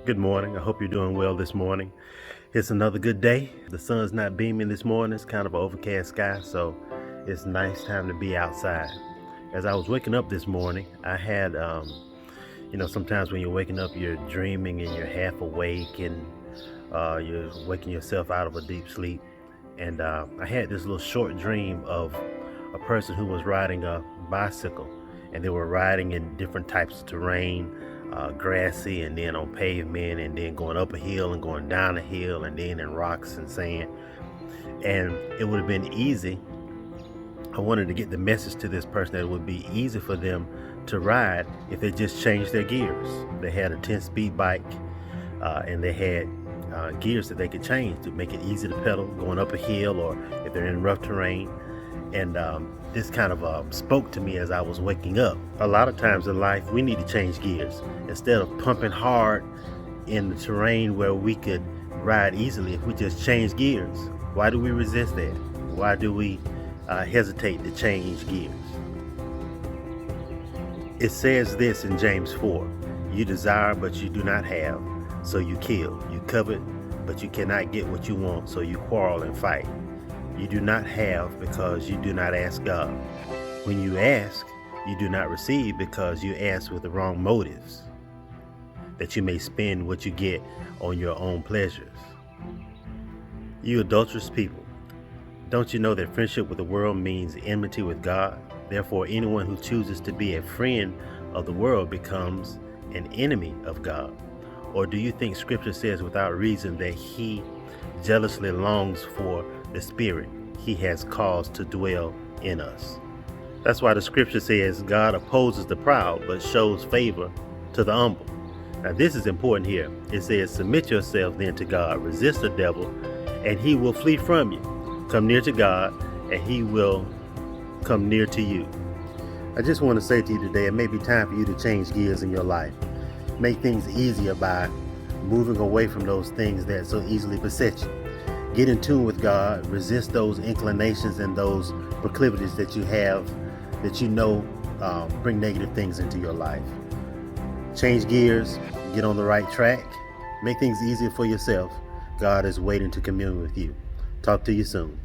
Good morning. I hope you're doing well this morning. It's another good day. The sun's not beaming this morning. It's kind of an overcast sky, so it's nice time to be outside. As I was waking up this morning, I had, sometimes when you're waking up, you're dreaming and you're half awake and you're waking yourself out of a deep sleep. And I had this little short dream of a person who was riding a bicycle, and they were riding in different types of terrain, grassy and then on pavement and then going up a hill and going down a hill and then in rocks and sand. And it would have been easy. I wanted to get the message to this person that it would be easy for them to ride if they just changed their gears. They had a 10-speed bike and they had gears that they could change to make it easy to pedal going up a hill or if they're in rough terrain. And this kind of spoke to me as I was waking up. A lot of times in life, we need to change gears. Instead of pumping hard in the terrain where we could ride easily, if we just change gears. Why do we resist that? Why do we hesitate to change gears? It says this in James 4, you desire but you do not have, so you kill. You covet but you cannot get what you want, so you quarrel and fight. You do not have because you do not ask God. When you ask, you do not receive because you ask with the wrong motives, that you may spend what you get on your own pleasures. You adulterous people, don't you know that friendship with the world means enmity with God? Therefore, anyone who chooses to be a friend of the world becomes an enemy of God. Or do you think Scripture says without reason that He jealously longs for the Spirit He has caused to dwell in us? That's why the Scripture says God opposes the proud but shows favor to the humble. Now this is important here. It says, submit yourself then to God, resist the devil, and he will flee from you. Come near to God, and he will come near to you. I just want to say to you today, it may be time for you to change gears in your life. Make things easier by moving away from those things that so easily beset you. Get in tune with God, resist those inclinations and those proclivities that you have that you know bring negative things into your life. Change gears, get on the right track, make things easier for yourself. God is waiting to commune with you. Talk to you soon.